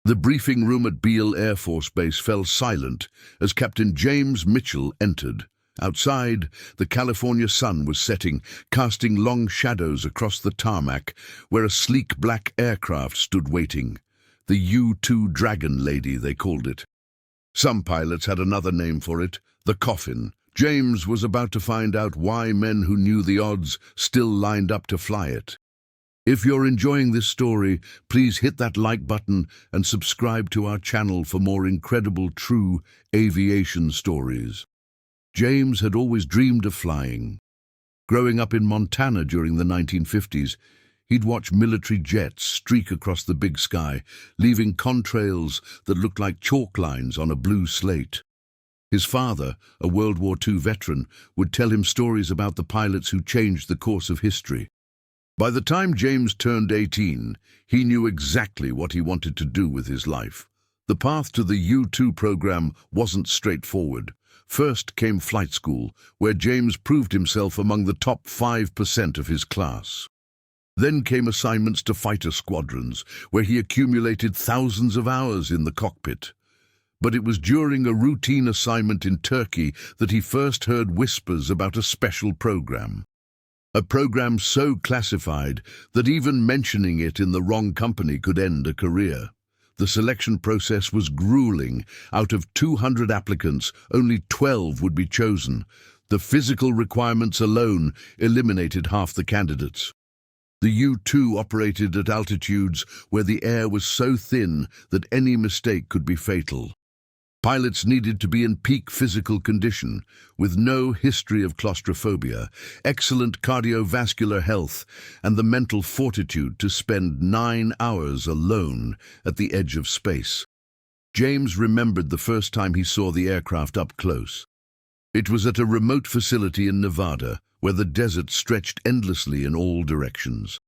The briefing room at Beale Air Force Base fell silent as Captain James Mitchell entered. Outside, the California sun was setting, casting long shadows across the tarmac, where a sleek black aircraft stood waiting. The U-2 Dragon Lady, they called it. Some pilots had another name for it, the Coffin. James was about to find out why men who knew the odds still lined up to fly it. If you're enjoying this story, please hit that like button and subscribe to our channel for more incredible true aviation stories. James had always dreamed of flying. Growing up in Montana during the 1950s, he'd watch military jets streak across the big sky, leaving contrails that looked like chalk lines on a blue slate. His father, a World War II veteran, would tell him stories about the pilots who changed the course of history. By the time James turned 18, he knew exactly what he wanted to do with his life. The path to the U-2 program wasn't straightforward. First came flight school, where James proved himself among the top 5% of his class. Then came assignments to fighter squadrons, where he accumulated thousands of hours in the cockpit. But it was during a routine assignment in Turkey that he first heard whispers about a special program. A program so classified that even mentioning it in the wrong company could end a career. The selection process was grueling. Out of 200 applicants, only 12 would be chosen. The physical requirements alone eliminated half the candidates. The U-2 operated at altitudes where the air was so thin that any mistake could be fatal. Pilots needed to be in peak physical condition, with no history of claustrophobia, excellent cardiovascular health, and the mental fortitude to spend 9 hours alone at the edge of space. James remembered the first time he saw the aircraft up close. It was at a remote facility in Nevada, where the desert stretched endlessly in all directions.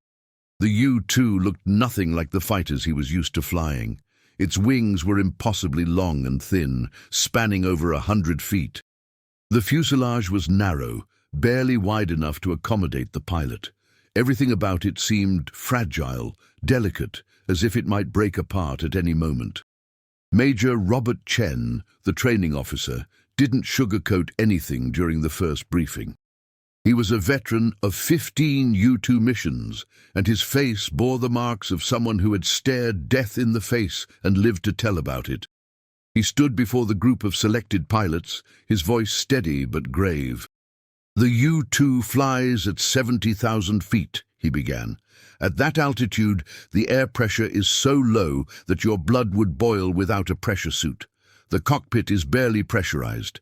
The U-2 looked nothing like the fighters he was used to flying. Its wings were impossibly long and thin, spanning over 100 feet. The fuselage was narrow, barely wide enough to accommodate the pilot. Everything about it seemed fragile, delicate, as if it might break apart at any moment. Major Robert Chen, the training officer, didn't sugarcoat anything during the first briefing. He was a veteran of 15 U-2 missions, and his face bore the marks of someone who had stared death in the face and lived to tell about it. He stood before the group of selected pilots, his voice steady but grave. "The U-2 flies at 70,000 feet, he began. "At that altitude, the air pressure is so low that your blood would boil without a pressure suit. The cockpit is barely pressurized.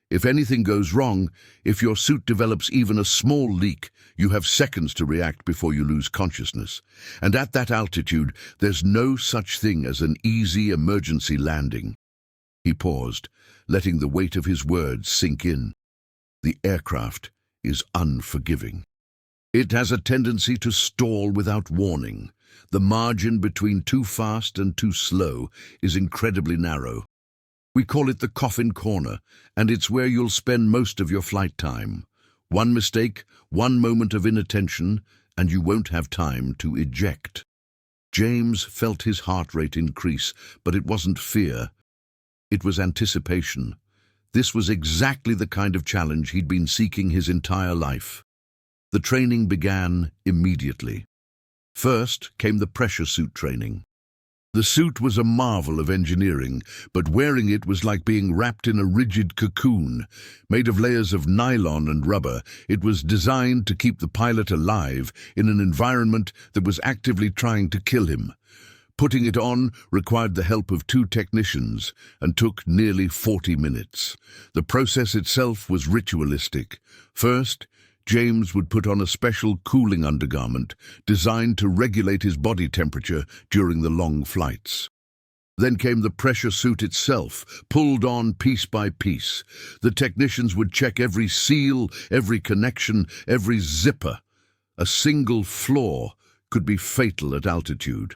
If anything goes wrong, if your suit develops even a small leak, you have seconds to react before you lose consciousness. And at that altitude, there's no such thing as an easy emergency landing." He paused, letting the weight of his words sink in. The aircraft is unforgiving. It has a tendency to stall without warning. The margin between too fast and too slow is incredibly narrow. We call it the Coffin corner, and it's where you'll spend most of your flight time. One mistake, one moment of inattention, and you won't have time to eject. James felt his heart rate increase, but it wasn't fear. It was anticipation. This was exactly the kind of challenge he'd been seeking his entire life. The training began immediately. First came the pressure suit training. The suit was a marvel of engineering, but wearing it was like being wrapped in a rigid cocoon. Made of layers of nylon and rubber, it was designed to keep the pilot alive in an environment that was actively trying to kill him. Putting it on required the help of 2 technicians and took nearly 40 minutes. The process itself was ritualistic. First, James would put on a special cooling undergarment designed to regulate his body temperature during the long flights. Then came the pressure suit itself, pulled on piece by piece. The technicians would check every seal, every connection, every zipper. A single flaw could be fatal at altitude.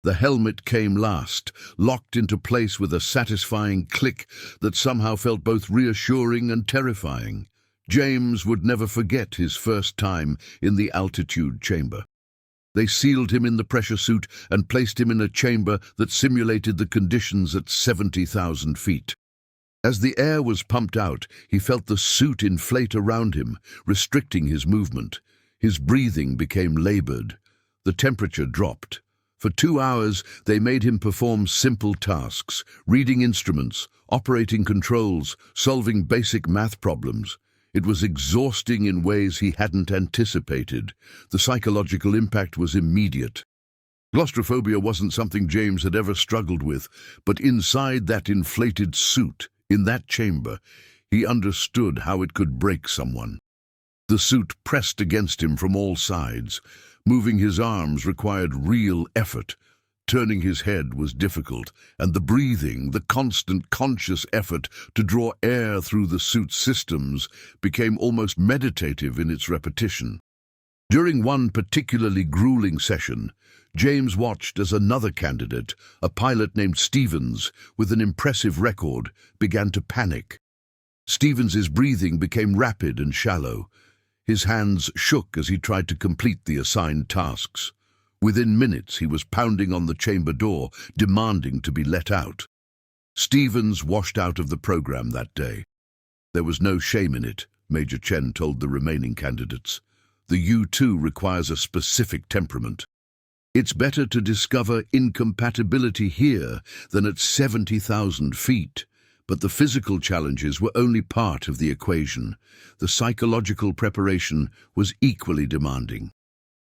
The helmet came last, locked into place with a satisfying click that somehow felt both reassuring and terrifying. James would never forget his first time in the altitude chamber. They sealed him in the pressure suit and placed him in a chamber that simulated the conditions at 70,000 feet. As the air was pumped out, he felt the suit inflate around him, restricting his movement. His breathing became labored. The temperature dropped. For 2 hours, they made him perform simple tasks, reading instruments, operating controls, solving basic math problems. It was exhausting in ways he hadn't anticipated. The psychological impact was immediate. Claustrophobia wasn't something James had ever struggled with, but inside that inflated suit, in that chamber, he understood how it could break someone. The suit pressed against him from all sides. Moving his arms required real effort. Turning his head was difficult, and the breathing, the constant conscious effort to draw air through the suit's systems, became almost meditative in its repetition. During one particularly grueling session, James watched as another candidate, a pilot named Stevens, with an impressive record, began to panic. Stevens's breathing became rapid and shallow. His hands shook as he tried to complete the assigned tasks. Within minutes, he was pounding on the chamber door, demanding to be let out. Stevens washed out of the program that day. There was no shame in it, Major Chen told the remaining candidates. The U-2 requires a specific temperament. It's better to discover incompatibility here than at 70,000 feet. But the physical challenges were only part of the equation. The psychological preparation was equally demanding.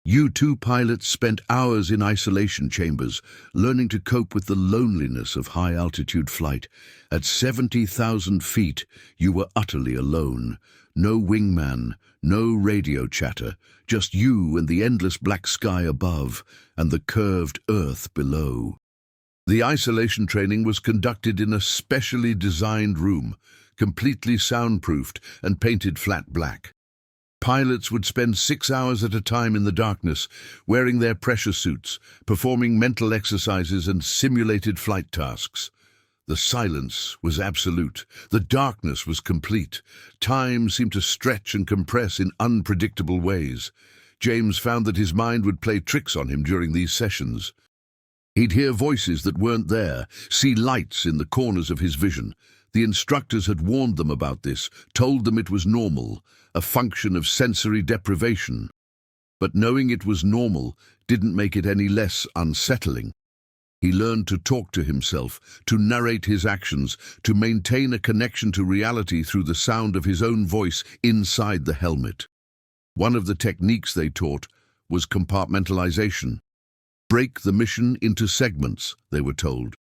U-2 pilots spent hours in isolation chambers, learning to cope with the loneliness of high-altitude flight. At 70,000 feet, you were utterly alone. No wingman, no radio chatter, just you and the endless black sky above and the curved earth below. The isolation training was conducted in a specially designed room, completely soundproofed and painted flat black. Pilots would spend 6 hours at a time in the darkness, wearing their pressure suits, performing mental exercises and simulated flight tasks. The silence was absolute. The darkness was complete. Time seemed to stretch and compress in unpredictable ways. James found that his mind would play tricks on him during these sessions. He'd hear voices that weren't there, see lights in the corners of his vision. The instructors had warned them about this, told them it was normal, a function of sensory deprivation. But knowing it was normal didn't make it any less unsettling. He learned to talk to himself, to narrate his actions, to maintain a connection to reality through the sound of his own voice inside the helmet. One of the techniques they taught was compartmentalization. Break the mission into segments, they were told.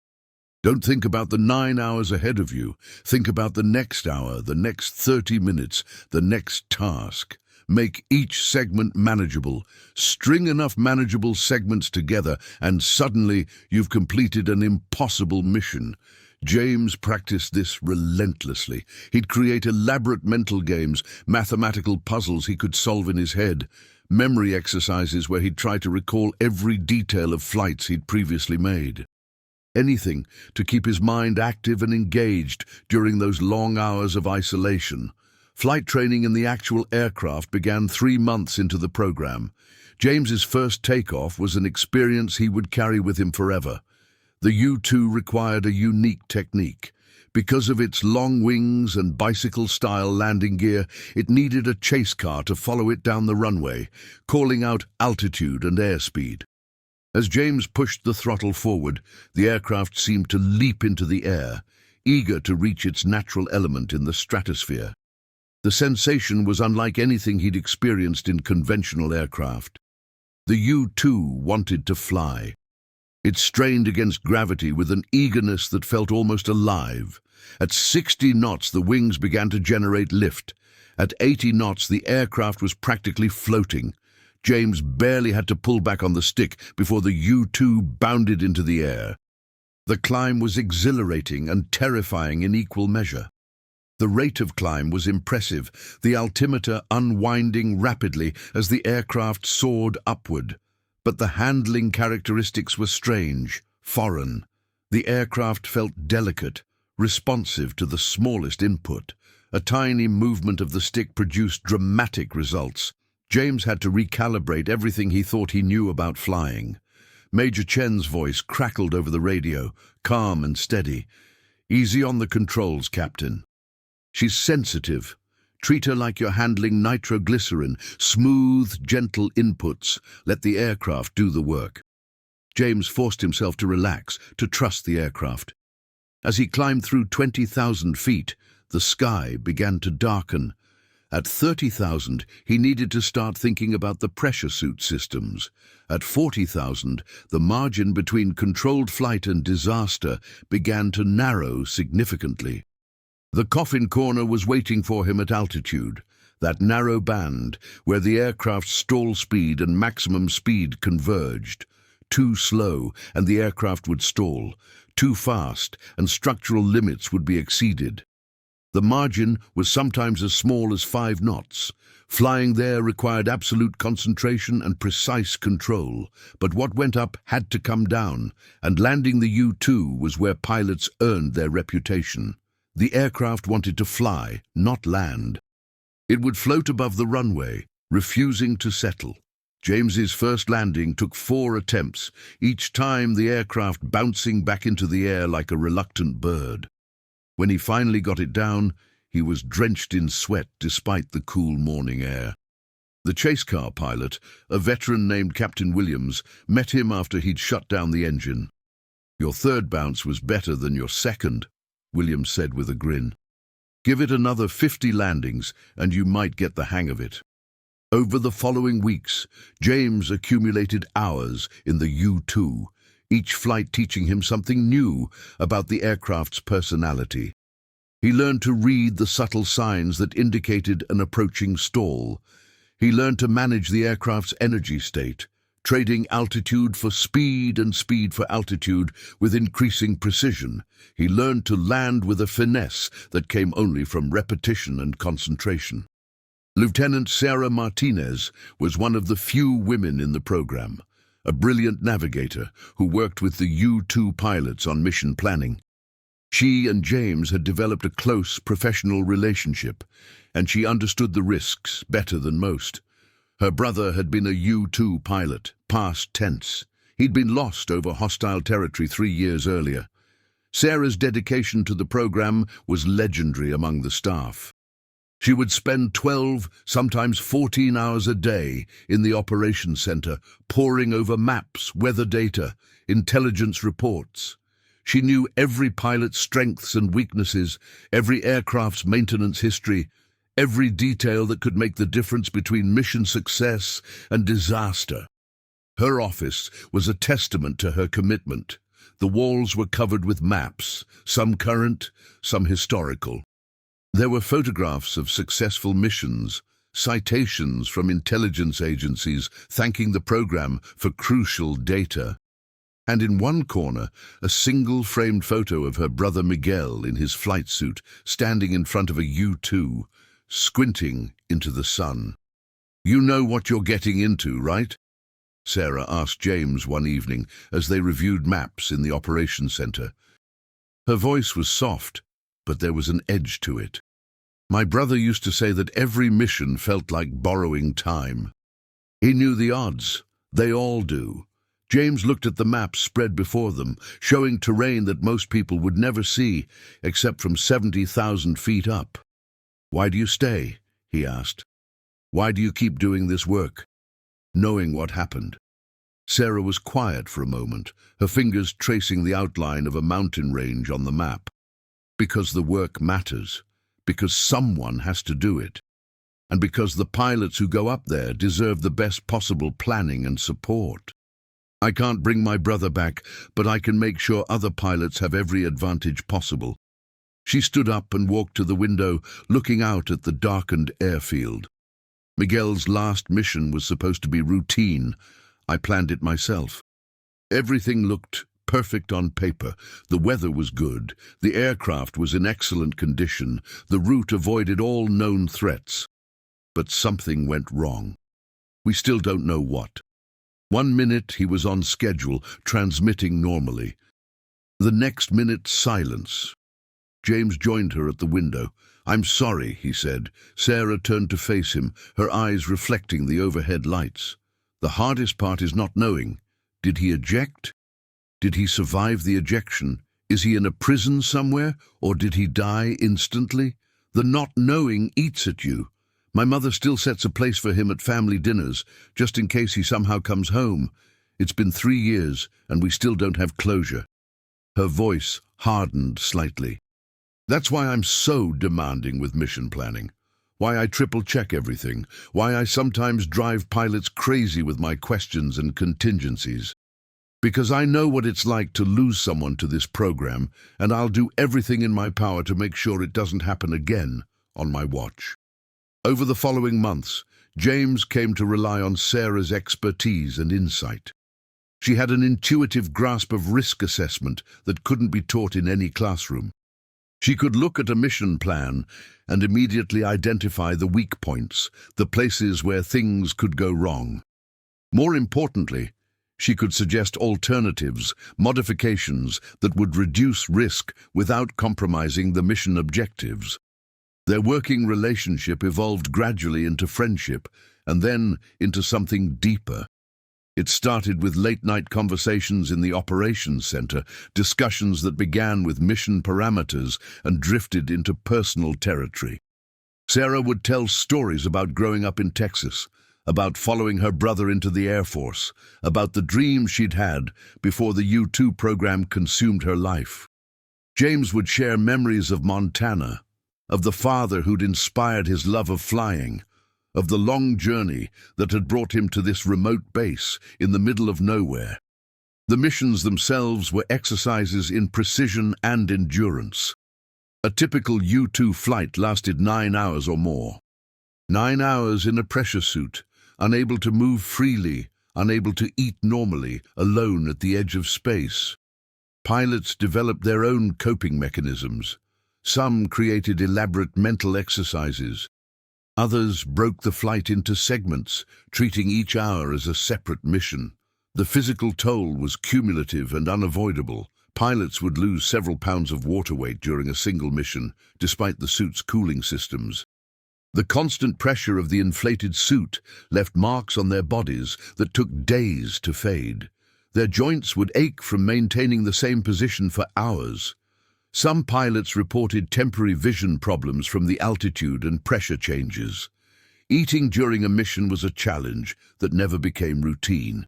Don't think about the 9 hours ahead of you. Think about the next hour, the next 30 minutes, the next task. Make each segment manageable. String enough manageable segments together, and suddenly you've completed an impossible mission. James practiced this relentlessly. He'd create elaborate mental games, mathematical puzzles he could solve in his head, memory exercises where he'd try to recall every detail of flights he'd previously made. Anything to keep his mind active and engaged during those long hours of isolation. Flight training in the actual aircraft began 3 months into the program. James's first takeoff was an experience he would carry with him forever. The U-2 required a unique technique. Because of its long wings and bicycle-style landing gear, it needed a chase car to follow it down the runway, calling out altitude and airspeed. As James pushed the throttle forward, the aircraft seemed to leap into the air, eager to reach its natural element in the stratosphere. The sensation was unlike anything he'd experienced in conventional aircraft. The U-2 wanted to fly. It strained against gravity with an eagerness that felt almost alive. At 60 knots, the wings began to generate lift. At 80 knots, the aircraft was practically floating. James barely had to pull back on the stick before the U-2 bounded into the air. The climb was exhilarating and terrifying in equal measure. The rate of climb was impressive, the altimeter unwinding rapidly as the aircraft soared upward. But the handling characteristics were strange, foreign. The aircraft felt delicate, responsive to the smallest input. A tiny movement of the stick produced dramatic results. James had to recalibrate everything he thought he knew about flying. Major Chen's voice crackled over the radio, calm and steady. "Easy on the controls, Captain. She's sensitive. Treat her like you're handling nitroglycerin. Smooth, gentle inputs. Let the aircraft do the work." James forced himself to relax, to trust the aircraft. As he climbed through 20,000 feet, the sky began to darken. At 30,000, he needed to start thinking about the pressure suit systems. At 40,000, the margin between controlled flight and disaster began to narrow significantly. The Coffin corner was waiting for him at altitude, that narrow band where the aircraft's stall speed and maximum speed converged. Too slow, and the aircraft would stall. Too fast, and structural limits would be exceeded. The margin was sometimes as small as 5 knots. Flying there required absolute concentration and precise control. But what went up had to come down, and landing the U-2 was where pilots earned their reputation. The aircraft wanted to fly, not land. It would float above the runway, refusing to settle. James's first landing took 4 attempts, each time the aircraft bouncing back into the air like a reluctant bird. When he finally got it down, he was drenched in sweat despite the cool morning air. The chase car pilot, a veteran named Captain Williams, met him after he'd shut down the engine. "Your third bounce was better than your second," Williams said with a grin. "Give it another 50 landings and you might get the hang of it." Over the following weeks, James accumulated hours in the U-2, each flight teaching him something new about the aircraft's personality. He learned to read the subtle signs that indicated an approaching stall. He learned to manage the aircraft's energy state, trading altitude for speed and speed for altitude with increasing precision. He learned to land with a finesse that came only from repetition and concentration. Lieutenant Sarah Martinez was one of the few women in the program, a brilliant navigator who worked with the U-2 pilots on mission planning. She and James had developed a close professional relationship, and she understood the risks better than most. Her brother had been a U-2 pilot, past tense. He'd been lost over hostile territory 3 years earlier. Sarah's dedication to the program was legendary among the staff. She would spend 12, sometimes 14 hours a day in the operations center, poring over maps, weather data, intelligence reports. She knew every pilot's strengths and weaknesses, every aircraft's maintenance history, every detail that could make the difference between mission success and disaster. Her office was a testament to her commitment. The walls were covered with maps, some current, some historical. There were photographs of successful missions, citations from intelligence agencies thanking the program for crucial data. And in one corner, a single framed photo of her brother Miguel in his flight suit, standing in front of a U-2, squinting into the sun. "You know what you're getting into, right?" Sarah asked James one evening as they reviewed maps in the operations center. Her voice was soft, but there was an edge to it. "My brother used to say that every mission felt like borrowing time. He knew the odds. They all do." James looked at the maps spread before them, showing terrain that most people would never see, except from 70,000 feet up. "Why do you stay?" he asked. "Why do you keep doing this work, knowing what happened?" Sarah was quiet for a moment, her fingers tracing the outline of a mountain range on the map. "Because the work matters. Because someone has to do it. And because the pilots who go up there deserve the best possible planning and support. I can't bring my brother back, but I can make sure other pilots have every advantage possible." She stood up and walked to the window, looking out at the darkened airfield. "Miguel's last mission was supposed to be routine. I planned it myself. Everything looked perfect on paper. The weather was good, the aircraft was in excellent condition, the route avoided all known threats. But something went wrong. We still don't know what. 1 minute he was on schedule, transmitting normally. The next minute, silence. James joined her at the window. "I'm sorry," he said. Sarah turned to face him, her eyes reflecting the overhead lights. "The hardest part is not knowing. Did he eject? Did he survive the ejection? Is he in a prison somewhere, or did he die instantly? The not knowing eats at you. My mother still sets a place for him at family dinners, just in case he somehow comes home. It's been 3 years, and we still don't have closure." Her voice hardened slightly. "That's why I'm so demanding with mission planning. Why I triple-check everything. Why I sometimes drive pilots crazy with my questions and contingencies. Because I know what it's like to lose someone to this program, and I'll do everything in my power to make sure it doesn't happen again on my watch." Over the following months, James came to rely on Sarah's expertise and insight. She had an intuitive grasp of risk assessment that couldn't be taught in any classroom. She could look at a mission plan and immediately identify the weak points, the places where things could go wrong. More importantly, she could suggest alternatives, modifications that would reduce risk without compromising the mission objectives. Their working relationship evolved gradually into friendship and then into something deeper. It started with late-night conversations in the operations center, discussions that began with mission parameters and drifted into personal territory. Sarah would tell stories about growing up in Texas, about following her brother into the Air Force, about the dreams she'd had before the U-2 program consumed her life. James would share memories of Montana, of the father who'd inspired his love of flying, of the long journey that had brought him to this remote base in the middle of nowhere. The missions themselves were exercises in precision and endurance. A typical U-2 flight lasted 9 hours or more. 9 hours in a pressure suit, unable to move freely, unable to eat normally, alone at the edge of space. Pilots developed their own coping mechanisms. Some created elaborate mental exercises. Others broke the flight into segments, treating each hour as a separate mission. The physical toll was cumulative and unavoidable. Pilots would lose several pounds of water weight during a single mission, despite the suit's cooling systems. The constant pressure of the inflated suit left marks on their bodies that took days to fade. Their joints would ache from maintaining the same position for hours. Some pilots reported temporary vision problems from the altitude and pressure changes. Eating during a mission was a challenge that never became routine.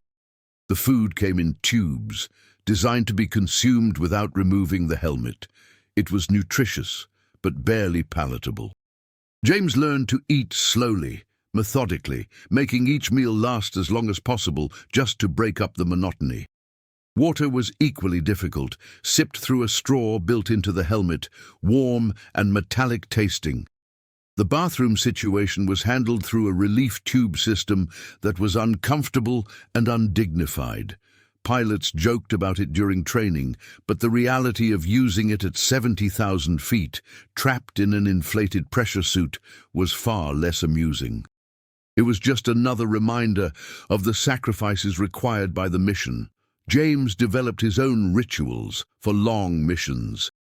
The food came in tubes, designed to be consumed without removing the helmet. It was nutritious, but barely palatable. James learned to eat slowly, methodically, making each meal last as long as possible just to break up the monotony. Water was equally difficult, sipped through a straw built into the helmet, warm and metallic tasting. The bathroom situation was handled through a relief tube system that was uncomfortable and undignified. Pilots joked about it during training, but the reality of using it at 70,000 feet, trapped in an inflated pressure suit, was far less amusing. It was just another reminder of the sacrifices required by the mission. James developed his own rituals for long missions.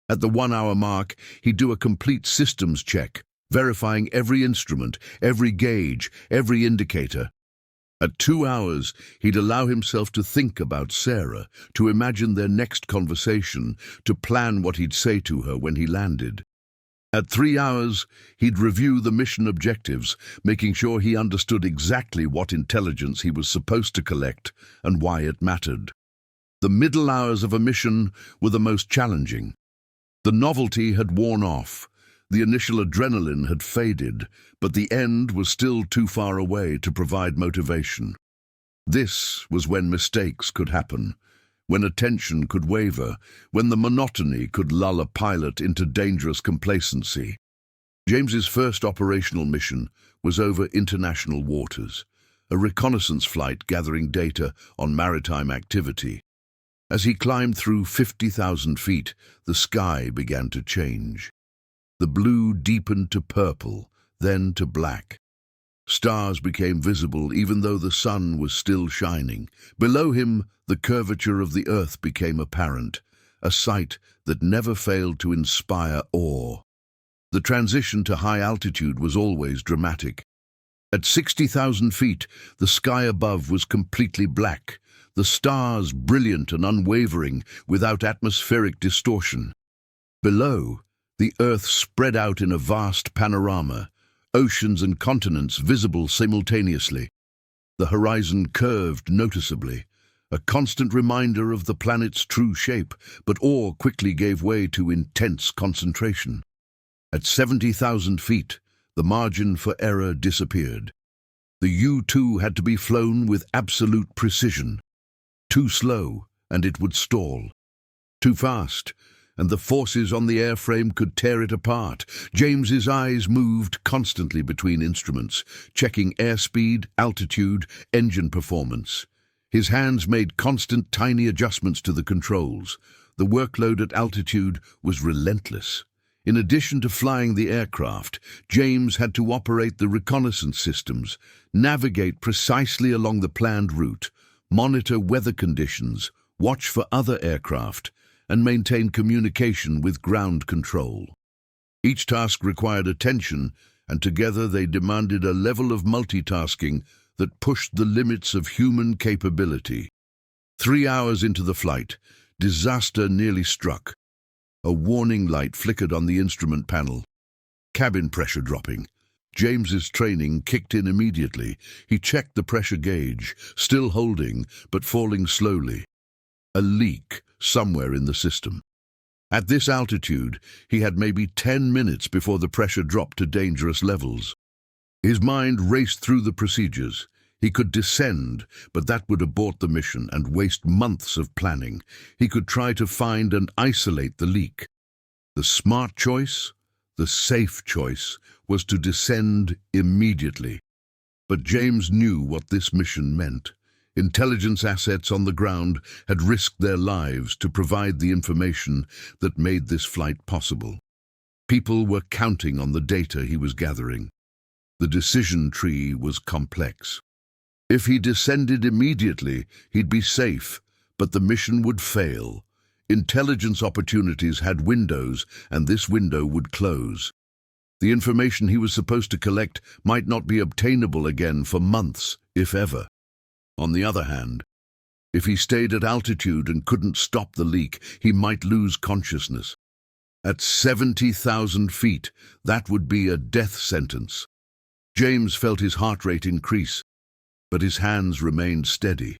At the 1-hour mark, he'd do a complete systems check, verifying every instrument, every gauge, every indicator. At 2 hours, he'd allow himself to think about Sarah, to imagine their next conversation, to plan what he'd say to her when he landed. At 3 hours, he'd review the mission objectives, making sure he understood exactly what intelligence he was supposed to collect and why it mattered. The middle hours of a mission were the most challenging. The novelty had worn off. The initial adrenaline had faded, but the end was still too far away to provide motivation. This was when mistakes could happen, when attention could waver, when the monotony could lull a pilot into dangerous complacency. James's first operational mission was over international waters, a reconnaissance flight gathering data on maritime activity. As he climbed through 50,000 feet, the sky began to change. The blue deepened to purple, then to black. Stars became visible even though the sun was still shining. Below him, the curvature of the earth became apparent. a sight that never failed to inspire awe. The transition to high altitude was always dramatic. At 60,000 feet, the sky above was completely black, the stars brilliant and unwavering without atmospheric distortion. Below, the Earth spread out in a vast panorama, oceans and continents visible simultaneously. The horizon curved noticeably, a constant reminder of the planet's true shape, but awe quickly gave way to intense concentration. At 70,000 feet, the margin for error disappeared. The U-2 had to be flown with absolute precision. Too slow, and it would stall. Too fast, and the forces on the airframe could tear it apart. James's eyes moved constantly between instruments, checking airspeed, altitude, engine performance. His hands made constant tiny adjustments to the controls. The workload at altitude was relentless. In addition to flying the aircraft, James had to operate the reconnaissance systems, navigate precisely along the planned route, monitor weather conditions, watch for other aircraft, and maintain communication with ground control. Each task required attention, and together they demanded a level of multitasking that pushed the limits of human capability. 3 hours into the flight, disaster nearly struck. A warning light flickered on the instrument panel. Cabin pressure dropping. James's training kicked in immediately. He checked the pressure gauge, still holding, but falling slowly. A leak somewhere in the system. At this altitude, he had maybe 10 minutes before the pressure dropped to dangerous levels. His mind raced through the procedures. He could descend, but that would abort the mission and waste months of planning. He could try to find and isolate the leak. The smart choice, the safe choice, was to descend immediately. But James knew what this mission meant. Intelligence assets on the ground had risked their lives to provide the information that made this flight possible. People were counting on the data he was gathering. The decision tree was complex. If he descended immediately, he'd be safe, but the mission would fail. Intelligence opportunities had windows, and this window would close. The information he was supposed to collect might not be obtainable again for months, if ever. On the other hand, if he stayed at altitude and couldn't stop the leak, he might lose consciousness. At 70,000 feet, that would be a death sentence. James felt his heart rate increase, but his hands remained steady.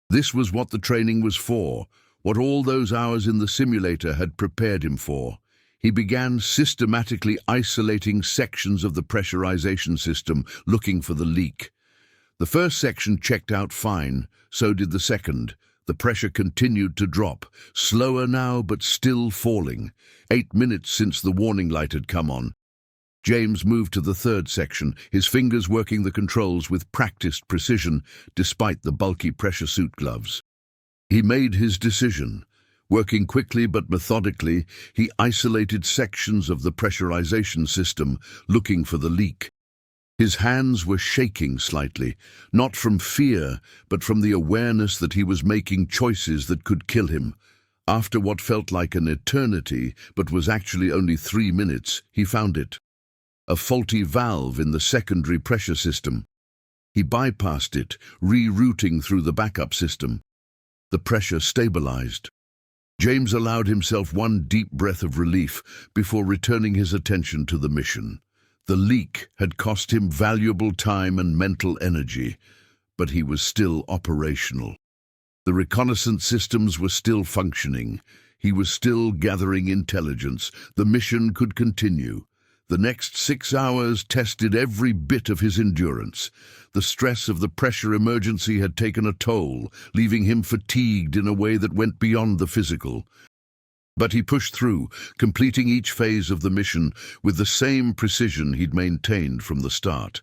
This was what the training was for, what all those hours in the simulator had prepared him for. He began systematically isolating sections of the pressurization system, looking for the leak. The first section checked out fine, so did the second. The pressure continued to drop, slower now but still falling. 8 minutes since the warning light had come on. James moved to the third section, his fingers working the controls with practiced precision, despite the bulky pressure suit gloves. He made his decision. Working quickly but methodically, he isolated sections of the pressurization system, looking for the leak. His hands were shaking slightly, not from fear, but from the awareness that he was making choices that could kill him. After what felt like an eternity, but was actually only 3 minutes, he found it. A faulty valve in the secondary pressure system. He bypassed it, rerouting through the backup system. The pressure stabilized. James allowed himself one deep breath of relief before returning his attention to the mission. The leak had cost him valuable time and mental energy, but he was still operational. The reconnaissance systems were still functioning. He was still gathering intelligence. The mission could continue. The next 6 hours tested every bit of his endurance. The stress of the pressure emergency had taken a toll, leaving him fatigued in a way that went beyond the physical. But he pushed through, completing each phase of the mission with the same precision he'd maintained from the start.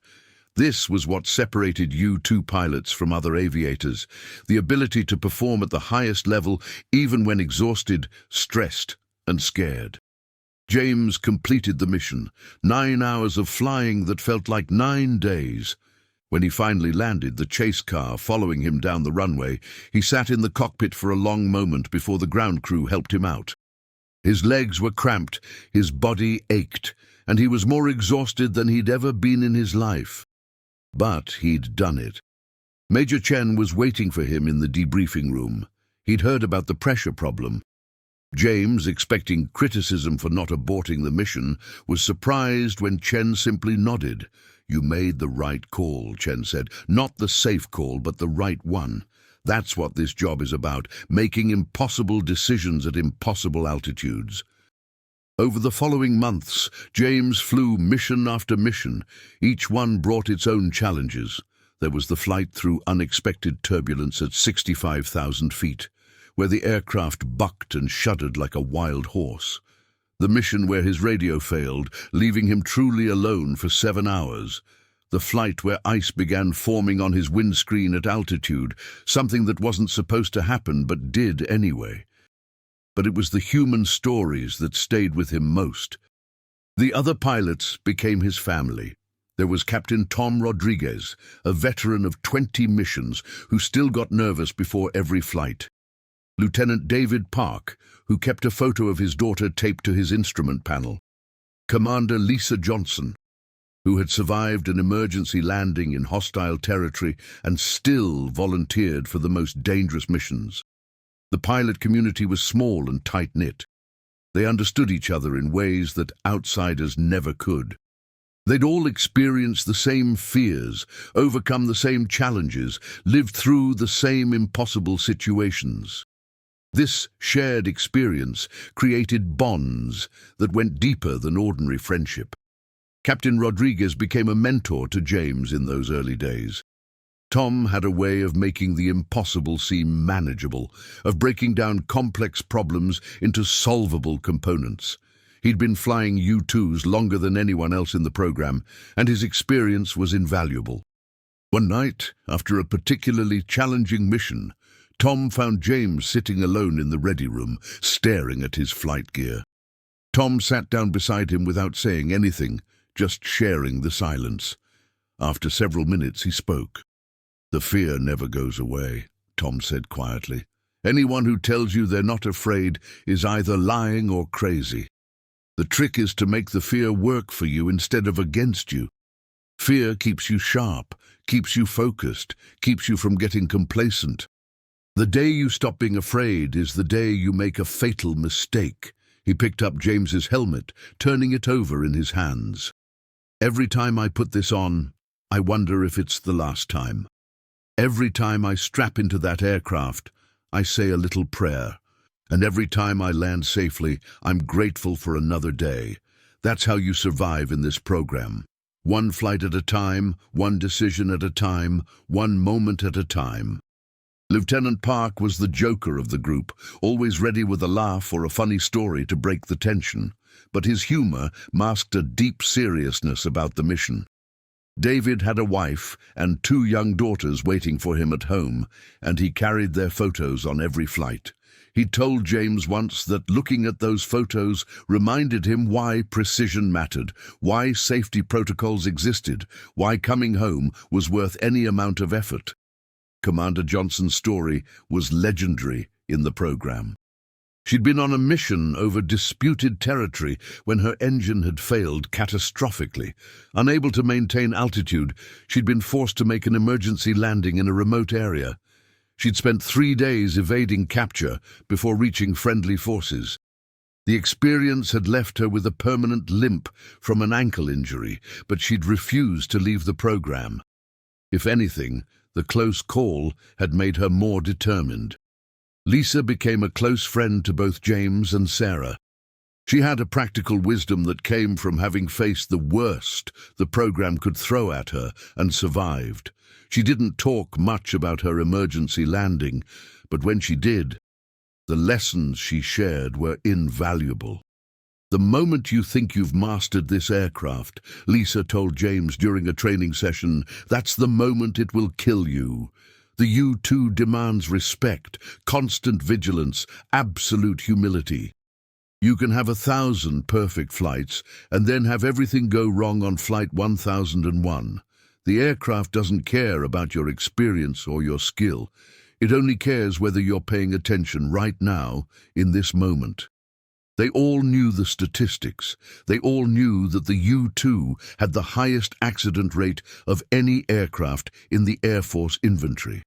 This was what separated U-2 pilots from other aviators, the ability to perform at the highest level even when exhausted, stressed, and scared. James completed the mission, 9 hours of flying that felt like 9 days. When he finally landed, the chase car following him down the runway, he sat in the cockpit for a long moment before the ground crew helped him out. His legs were cramped, his body ached, and he was more exhausted than he'd ever been in his life. But he'd done it. Major Chen was waiting for him in the debriefing room. He'd heard about the pressure problem. James, expecting criticism for not aborting the mission, was surprised when Chen simply nodded. "You made the right call," Chen said. "Not the safe call, but the right one. That's what this job is about, making impossible decisions at impossible altitudes." Over the following months, James flew mission after mission. Each one brought its own challenges. There was the flight through unexpected turbulence at 65,000 feet, where the aircraft bucked and shuddered like a wild horse. The mission where his radio failed, leaving him truly alone for 7 hours. The flight where ice began forming on his windscreen at altitude, something that wasn't supposed to happen but did anyway. But it was the human stories that stayed with him most. The other pilots became his family. There was Captain Tom Rodriguez, a veteran of 20 missions, who still got nervous before every flight. Lieutenant David Park, who kept a photo of his daughter taped to his instrument panel. Commander Lisa Johnson, who had survived an emergency landing in hostile territory and still volunteered for the most dangerous missions. The pilot community was small and tight-knit. They understood each other in ways that outsiders never could. They'd all experienced the same fears, overcome the same challenges, lived through the same impossible situations. This shared experience created bonds that went deeper than ordinary friendship. Captain Rodriguez became a mentor to James in those early days. Tom had a way of making the impossible seem manageable, of breaking down complex problems into solvable components. He'd been flying U-2's longer than anyone else in the program, and his experience was invaluable. One night, after a particularly challenging mission, Tom found James sitting alone in the ready room, staring at his flight gear. Tom sat down beside him without saying anything, just sharing the silence. After several minutes, he spoke. "The fear never goes away," Tom said quietly. "Anyone who tells you they're not afraid is either lying or crazy. The trick is to make the fear work for you instead of against you. Fear keeps you sharp, keeps you focused, keeps you from getting complacent. The day you stop being afraid is the day you make a fatal mistake." He picked up James's helmet, turning it over in his hands. "Every time I put this on, I wonder if it's the last time. Every time I strap into that aircraft, I say a little prayer. And every time I land safely, I'm grateful for another day. That's how you survive in this program. One flight at a time, one decision at a time, one moment at a time." Lieutenant Park was the joker of the group, always ready with a laugh or a funny story to break the tension. But his humor masked a deep seriousness about the mission. David had a wife and 2 young daughters waiting for him at home, and he carried their photos on every flight. He told James once that looking at those photos reminded him why precision mattered, why safety protocols existed, why coming home was worth any amount of effort. Commander Johnson's story was legendary in the program. She'd been on a mission over disputed territory when her engine had failed catastrophically. Unable to maintain altitude, she'd been forced to make an emergency landing in a remote area. She'd spent 3 days evading capture before reaching friendly forces. The experience had left her with a permanent limp from an ankle injury, but she'd refused to leave the program. If anything, the close call had made her more determined. Lisa became a close friend to both James and Sarah. She had a practical wisdom that came from having faced the worst the program could throw at her and survived. She didn't talk much about her emergency landing, but when she did, the lessons she shared were invaluable. "The moment you think you've mastered this aircraft," Lisa told James during a training session, "that's the moment it will kill you. The U-2 demands respect, constant vigilance, absolute humility. You can have 1,000 perfect flights and then have everything go wrong on flight 1001. The aircraft doesn't care about your experience or your skill. It only cares whether you're paying attention right now, in this moment. They all knew the statistics. They all knew that the U-2 had the highest accident rate of any aircraft in the Air Force inventory.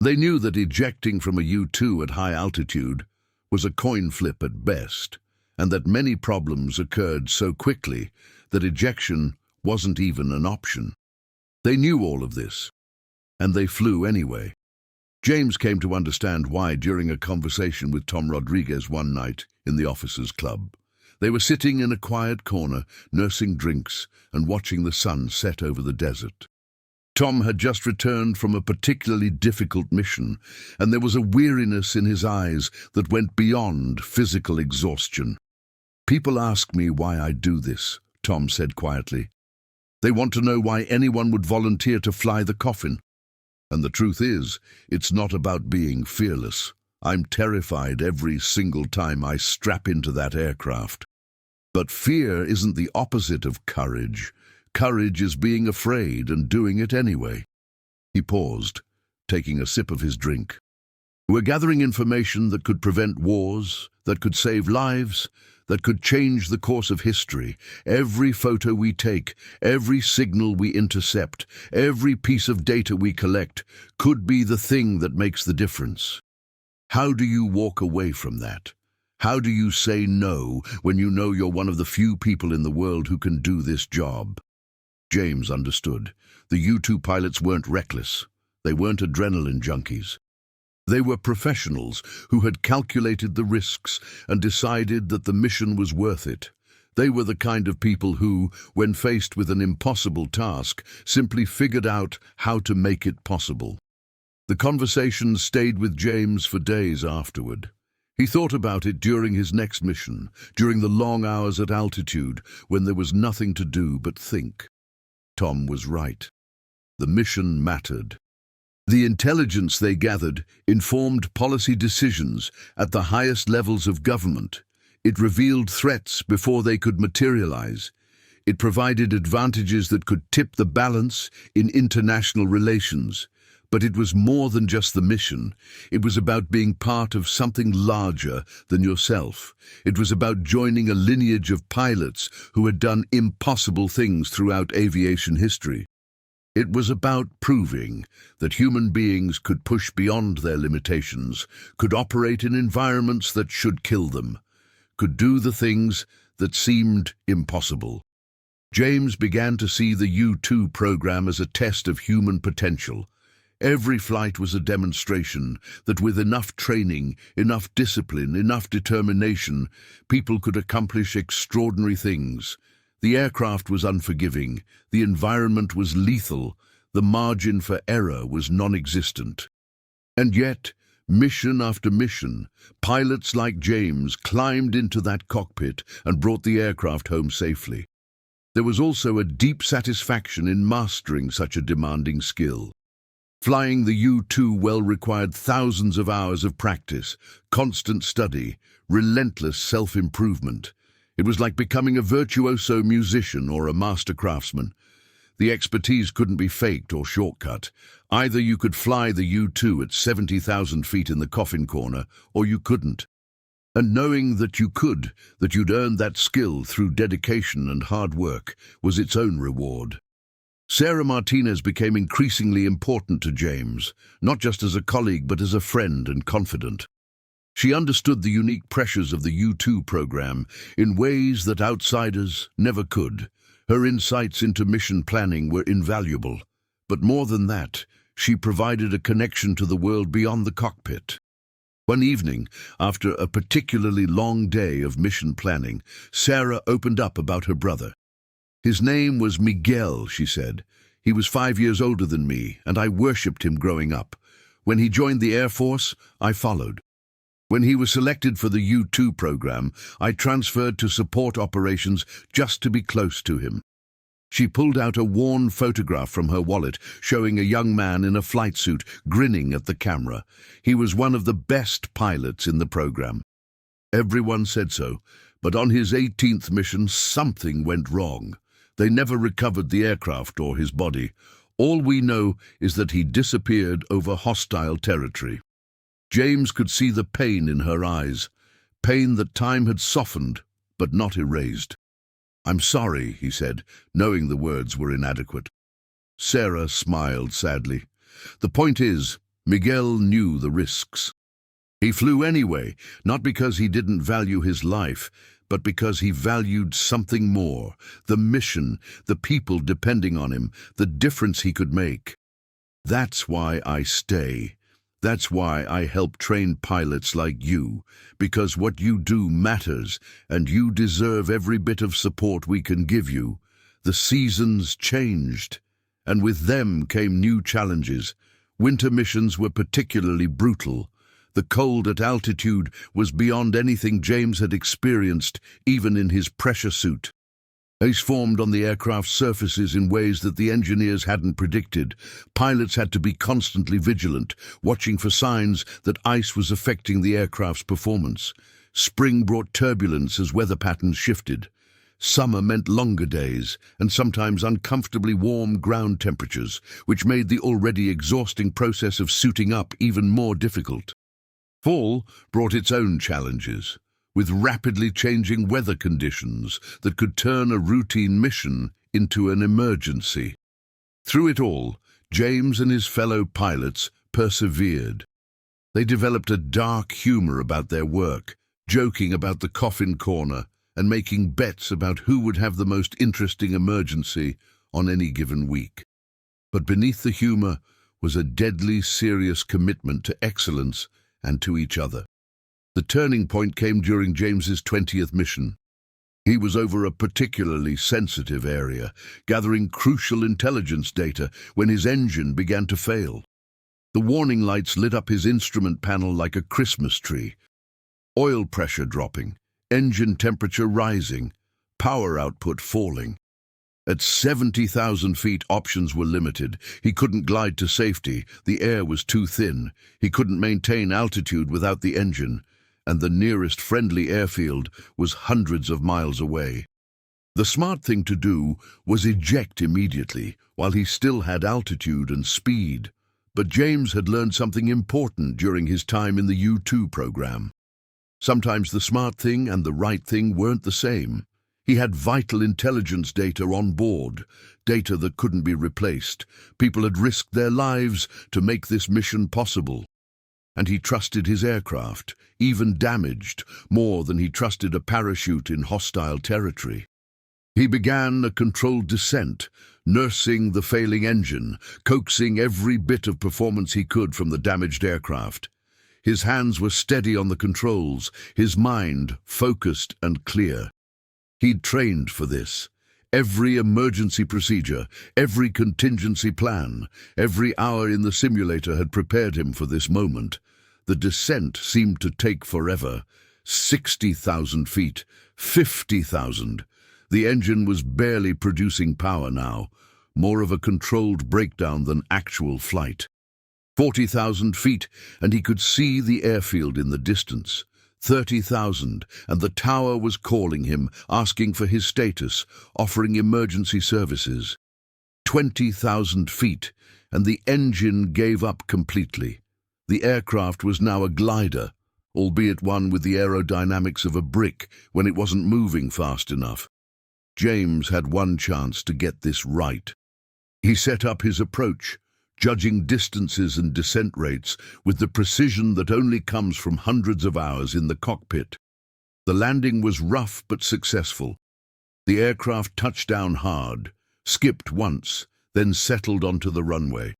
They knew that ejecting from a U-2 at high altitude was a coin flip at best, and that many problems occurred so quickly that ejection wasn't even an option. They knew all of this, and they flew anyway. James came to understand why during a conversation with Tom Rodriguez one night in the officers' club. They were sitting in a quiet corner, nursing drinks and watching the sun set over the desert. Tom had just returned from a particularly difficult mission, and there was a weariness in his eyes that went beyond physical exhaustion. "People ask me why I do this," Tom said quietly. "They want to know why anyone would volunteer to fly the Coffin. And the truth is, it's not about being fearless. I'm terrified every single time I strap into that aircraft. But fear isn't the opposite of courage. Courage is being afraid and doing it anyway." He paused, taking a sip of his drink. "We're gathering information that could prevent wars, that could save lives, that could change the course of history. Every photo we take, every signal we intercept, every piece of data we collect could be the thing that makes the difference. How do you walk away from that? How do you say no when you know you're one of the few people in the world who can do this job?" James understood. The U-2 pilots weren't reckless. They weren't adrenaline junkies. They were professionals who had calculated the risks and decided that the mission was worth it. They were the kind of people who, when faced with an impossible task, simply figured out how to make it possible. The conversation stayed with James for days afterward. He thought about it during his next mission, during the long hours at altitude, when there was nothing to do but think. Tom was right. The mission mattered. The intelligence they gathered informed policy decisions at the highest levels of government. It revealed threats before they could materialize. It provided advantages that could tip the balance in international relations. But it was more than just the mission. It was about being part of something larger than yourself. It was about joining a lineage of pilots who had done impossible things throughout aviation history. It was about proving that human beings could push beyond their limitations, could operate in environments that should kill them, could do the things that seemed impossible. James began to see the U-2 program as a test of human potential. Every flight was a demonstration that with enough training, enough discipline, enough determination, people could accomplish extraordinary things. The aircraft was unforgiving, the environment was lethal, the margin for error was non-existent. And yet, mission after mission, pilots like James climbed into that cockpit and brought the aircraft home safely. There was also a deep satisfaction in mastering such a demanding skill. Flying the U-2 well required thousands of hours of practice, constant study, relentless self-improvement. It was like becoming a virtuoso musician or a master craftsman. The expertise couldn't be faked or shortcut. Either you could fly the U-2 at 70,000 feet in the Coffin corner, or you couldn't. And knowing that you could, that you'd earned that skill through dedication and hard work, was its own reward. Sarah Martinez became increasingly important to James, not just as a colleague but as a friend and confidant. She understood the unique pressures of the U-2 program in ways that outsiders never could. Her insights into mission planning were invaluable. But more than that, she provided a connection to the world beyond the cockpit. One evening, after a particularly long day of mission planning, Sarah opened up about her brother. "His name was Miguel," she said. "He was 5 years older than me, and I worshipped him growing up. When he joined the Air Force, I followed. When he was selected for the U-2 program, I transferred to support operations just to be close to him." She pulled out a worn photograph from her wallet, showing a young man in a flight suit, grinning at the camera. He was one of the best pilots in the program. Everyone said so, but on his 18th mission, something went wrong. They never recovered the aircraft or his body. All we know is that he disappeared over hostile territory. James could see the pain in her eyes, pain that time had softened but not erased. "I'm sorry," he said, knowing the words were inadequate. Sarah smiled sadly. "The point is, Miguel knew the risks. He flew anyway, not because he didn't value his life, but because he valued something more, the mission, the people depending on him, the difference he could make. That's why I stay. That's why I help train pilots like you, because what you do matters, and you deserve every bit of support we can give you." The seasons changed, and with them came new challenges. Winter missions were particularly brutal. The cold at altitude was beyond anything James had experienced, even in his pressure suit. Ice formed on the aircraft's surfaces in ways that the engineers hadn't predicted. Pilots had to be constantly vigilant, watching for signs that ice was affecting the aircraft's performance. Spring brought turbulence as weather patterns shifted. Summer meant longer days, and sometimes uncomfortably warm ground temperatures, which made the already exhausting process of suiting up even more difficult. Fall brought its own challenges, with rapidly changing weather conditions that could turn a routine mission into an emergency. Through it all, James and his fellow pilots persevered. They developed a dark humor about their work, joking about the Coffin corner and making bets about who would have the most interesting emergency on any given week. But beneath the humor was a deadly serious commitment to excellence and to each other. The turning point came during James's 20th mission. He was over a particularly sensitive area, gathering crucial intelligence data when his engine began to fail. The warning lights lit up his instrument panel like a Christmas tree. Oil pressure dropping, engine temperature rising, power output falling. At 70,000 feet, options were limited. He couldn't glide to safety, the air was too thin. He couldn't maintain altitude without the engine, and the nearest friendly airfield was hundreds of miles away. The smart thing to do was eject immediately, while he still had altitude and speed. But James had learned something important during his time in the U-2 program. Sometimes the smart thing and the right thing weren't the same. He had vital intelligence data on board, data that couldn't be replaced. People had risked their lives to make this mission possible. And he trusted his aircraft, even damaged, more than he trusted a parachute in hostile territory. He began a controlled descent, nursing the failing engine, coaxing every bit of performance he could from the damaged aircraft. His hands were steady on the controls, his mind focused and clear. He'd trained for this. Every emergency procedure, every contingency plan, every hour in the simulator had prepared him for this moment. The descent seemed to take forever. 60,000 feet, 50,000. The engine was barely producing power now, more of a controlled breakdown than actual flight. 40,000 feet, and he could see the airfield in the distance. 30,000, and the tower was calling him, asking for his status, offering emergency services. 20,000 feet, and the engine gave up completely. The aircraft was now a glider, albeit one with the aerodynamics of a brick when it wasn't moving fast enough. James had one chance to get this right. He set up his approach, judging distances and descent rates with the precision that only comes from hundreds of hours in the cockpit. The landing was rough but successful. The aircraft touched down hard, skipped once, then settled onto the runway.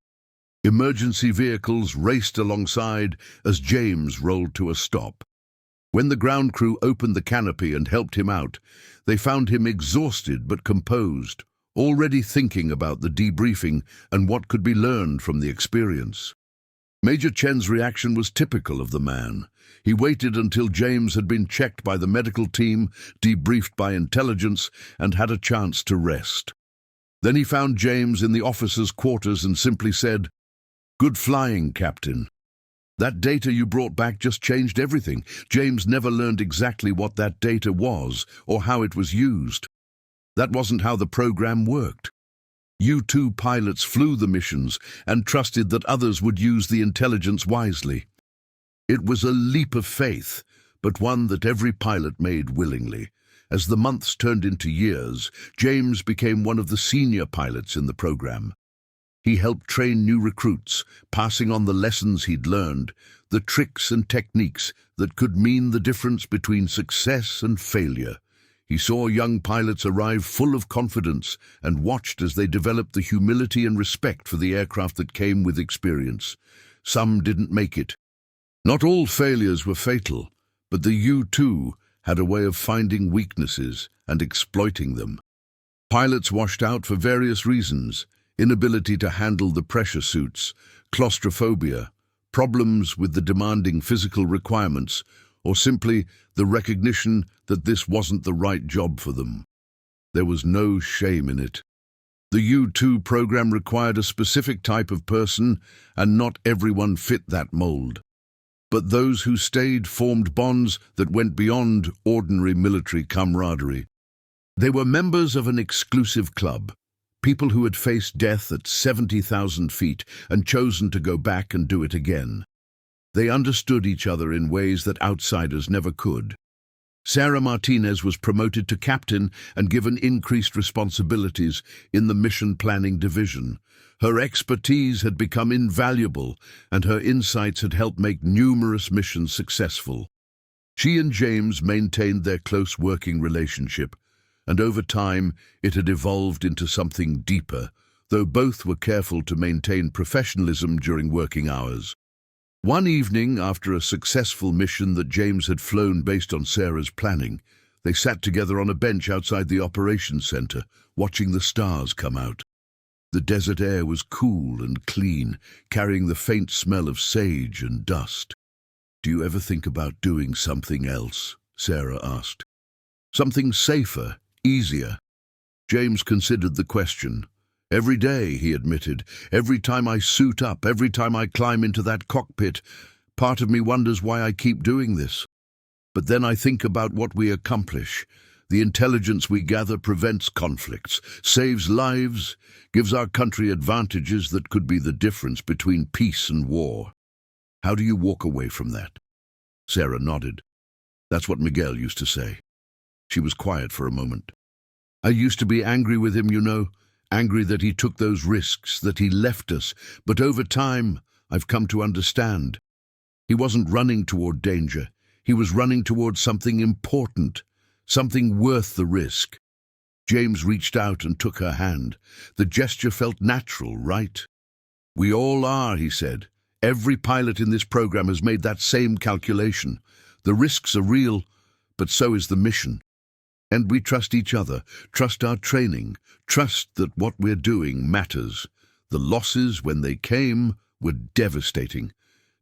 Emergency vehicles raced alongside as James rolled to a stop. When the ground crew opened the canopy and helped him out, they found him exhausted but composed, already thinking about the debriefing and what could be learned from the experience. Major Chen's reaction was typical of the man. He waited until James had been checked by the medical team, debriefed by intelligence, and had a chance to rest. Then he found James in the officers' quarters and simply said, "Good flying, Captain. That data you brought back just changed everything." James never learned exactly what that data was or how it was used. That wasn't how the program worked. U-2 pilots flew the missions and trusted that others would use the intelligence wisely. It was a leap of faith, but one that every pilot made willingly. As the months turned into years, James became one of the senior pilots in the program. He helped train new recruits, passing on the lessons he'd learned, the tricks and techniques that could mean the difference between success and failure. He saw young pilots arrive full of confidence and watched as they developed the humility and respect for the aircraft that came with experience. Some didn't make it. Not all failures were fatal, but the U-2 had a way of finding weaknesses and exploiting them. Pilots washed out for various reasons: inability to handle the pressure suits, claustrophobia, problems with the demanding physical requirements, or simply the recognition that this wasn't the right job for them. There was no shame in it. The U-2 program required a specific type of person, and not everyone fit that mold. But those who stayed formed bonds that went beyond ordinary military camaraderie. They were members of an exclusive club, people who had faced death at 70,000 feet and chosen to go back and do it again. They understood each other in ways that outsiders never could. Sarah Martinez was promoted to captain and given increased responsibilities in the mission planning division. Her expertise had become invaluable, and her insights had helped make numerous missions successful. She and James maintained their close working relationship, and over time it had evolved into something deeper, though both were careful to maintain professionalism during working hours. One evening, after a successful mission that James had flown based on Sarah's planning, they sat together on a bench outside the operations center, watching the stars come out. The desert air was cool and clean, carrying the faint smell of sage and dust. "Do you ever think about doing something else?" Sarah asked. "Something safer, easier?" James considered the question. "Every day," he admitted. "Every time I suit up, every time I climb into that cockpit, part of me wonders why I keep doing this. But then I think about what we accomplish. The intelligence we gather prevents conflicts, saves lives, gives our country advantages that could be the difference between peace and war. How do you walk away from that?" Sarah nodded. "That's what Miguel used to say." She was quiet for a moment. "I used to be angry with him, you know. Angry that he took those risks, that he left us. But over time, I've come to understand. He wasn't running toward danger. He was running toward something important, something worth the risk." James reached out and took her hand. The gesture felt natural, right? "We all are," he said. "Every pilot in this program has made that same calculation. The risks are real, but so is the mission. And we trust each other, trust our training, trust that what we're doing matters. The losses, when they came, were devastating.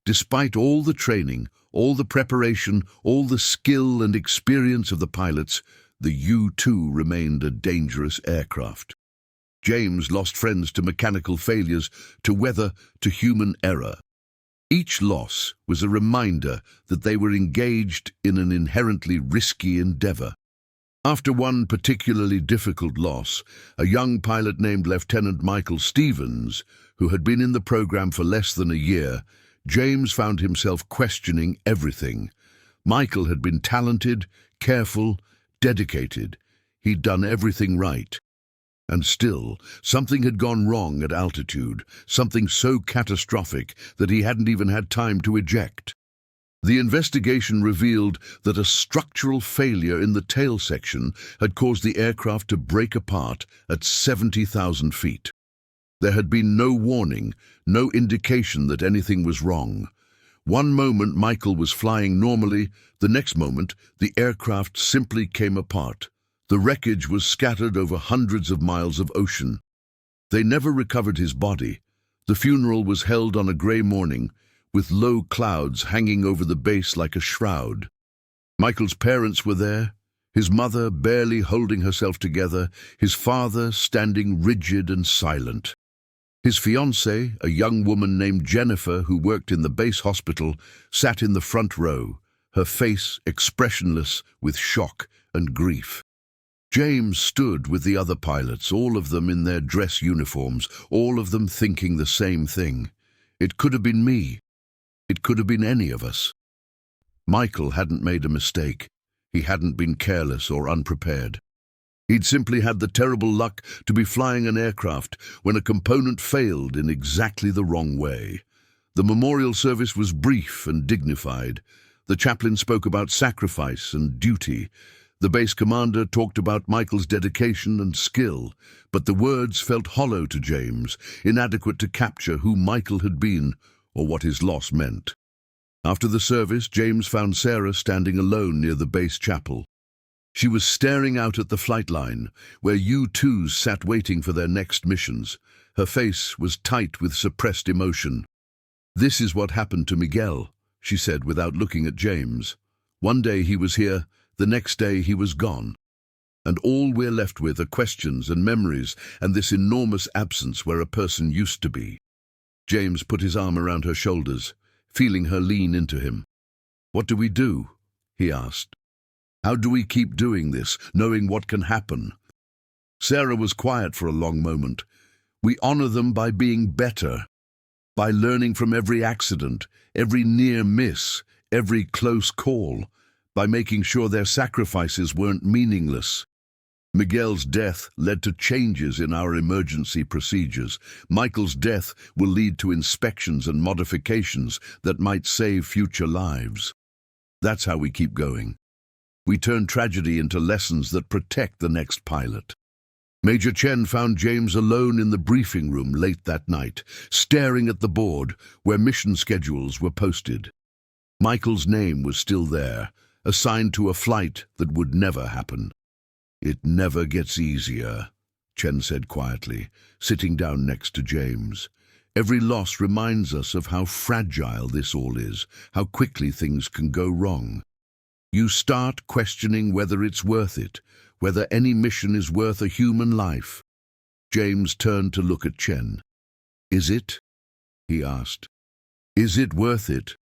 Despite all the training, all the preparation, all the skill and experience of the pilots, the U-2 remained a dangerous aircraft. James lost friends to mechanical failures, to weather, to human error. Each loss was a reminder that they were engaged in an inherently risky endeavor. After one particularly difficult loss, a young pilot named Lieutenant Michael Stevens, who had been in the program for less than a year, James found himself questioning everything. Michael had been talented, careful, dedicated. He'd done everything right. And still, something had gone wrong at altitude, something so catastrophic that he hadn't even had time to eject. The investigation revealed that a structural failure in the tail section had caused the aircraft to break apart at 70,000 feet. There had been no warning, no indication that anything was wrong. One moment Michael was flying normally, the next moment the aircraft simply came apart. The wreckage was scattered over hundreds of miles of ocean. They never recovered his body. The funeral was held on a grey morning, with low clouds hanging over the base like a shroud. Michael's parents were there, his mother barely holding herself together, his father standing rigid and silent. His fiancée, a young woman named Jennifer who worked in the base hospital, sat in the front row, her face expressionless with shock and grief. James stood with the other pilots, all of them in their dress uniforms, all of them thinking the same thing. It could have been me. It could have been any of us. Michael hadn't made a mistake. He hadn't been careless or unprepared. He'd simply had the terrible luck to be flying an aircraft when a component failed in exactly the wrong way. The memorial service was brief and dignified. The chaplain spoke about sacrifice and duty. The base commander talked about Michael's dedication and skill, but the words felt hollow to James, inadequate to capture who Michael had been or what his loss meant. After the service, James found Sarah standing alone near the base chapel. She was staring out at the flight line, where U-2's sat waiting for their next missions. Her face was tight with suppressed emotion. "This is what happened to Miguel," she said without looking at James. "One day he was here, the next day he was gone. And all we're left with are questions and memories and this enormous absence where a person used to be." James put his arm around her shoulders, feeling her lean into him. "What do we do?" he asked. "How do we keep doing this, knowing what can happen?" Sarah was quiet for a long moment. "We honor them by being better, by learning from every accident, every near miss, every close call, by making sure their sacrifices weren't meaningless. Miguel's death led to changes in our emergency procedures. Michael's death will lead to inspections and modifications that might save future lives. That's how we keep going. We turn tragedy into lessons that protect the next pilot." Major Chen found James alone in the briefing room late that night, staring at the board where mission schedules were posted. Michael's name was still there, assigned to a flight that would never happen. "It never gets easier," Chen said quietly, sitting down next to James. "Every loss reminds us of how fragile this all is, how quickly things can go wrong. You start questioning whether it's worth it, whether any mission is worth a human life." James turned to look at Chen. "Is it?" he asked. "Is it worth it?"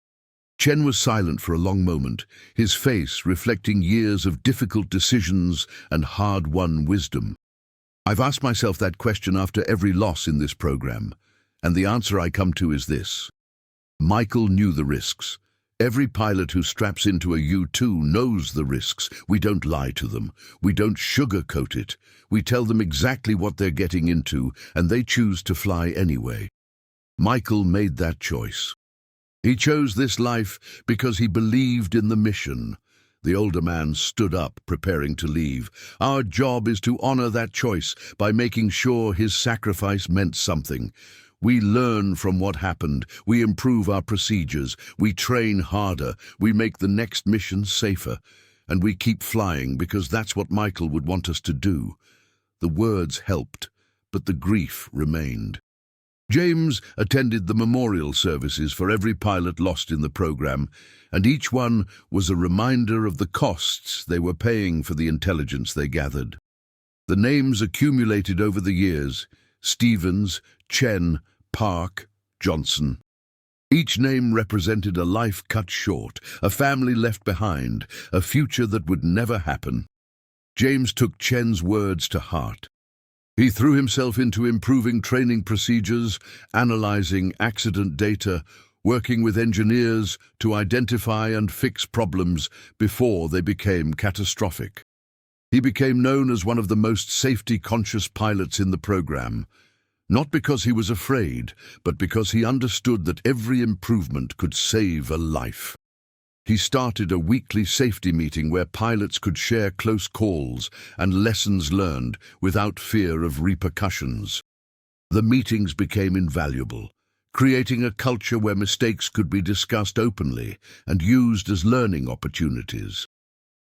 Chen was silent for a long moment, his face reflecting years of difficult decisions and hard-won wisdom. "I've asked myself that question after every loss in this program, and the answer I come to is this. Michael knew the risks. Every pilot who straps into a U-2 knows the risks. We don't lie to them. We don't sugarcoat it. We tell them exactly what they're getting into, and they choose to fly anyway. Michael made that choice. He chose this life because he believed in the mission." The older man stood up, preparing to leave. "Our job is to honor that choice by making sure his sacrifice meant something. We learn from what happened, we improve our procedures, we train harder, we make the next mission safer, and we keep flying because that's what Michael would want us to do." The words helped, but the grief remained. James attended the memorial services for every pilot lost in the program, and each one was a reminder of the costs they were paying for the intelligence they gathered. The names accumulated over the years: Stevens, Chen, Park, Johnson. Each name represented a life cut short, a family left behind, a future that would never happen. James took Chen's words to heart. He threw himself into improving training procedures, analyzing accident data, working with engineers to identify and fix problems before they became catastrophic. He became known as one of the most safety-conscious pilots in the program, not because he was afraid, but because he understood that every improvement could save a life. He started a weekly safety meeting where pilots could share close calls and lessons learned without fear of repercussions. The meetings became invaluable, creating a culture where mistakes could be discussed openly and used as learning opportunities.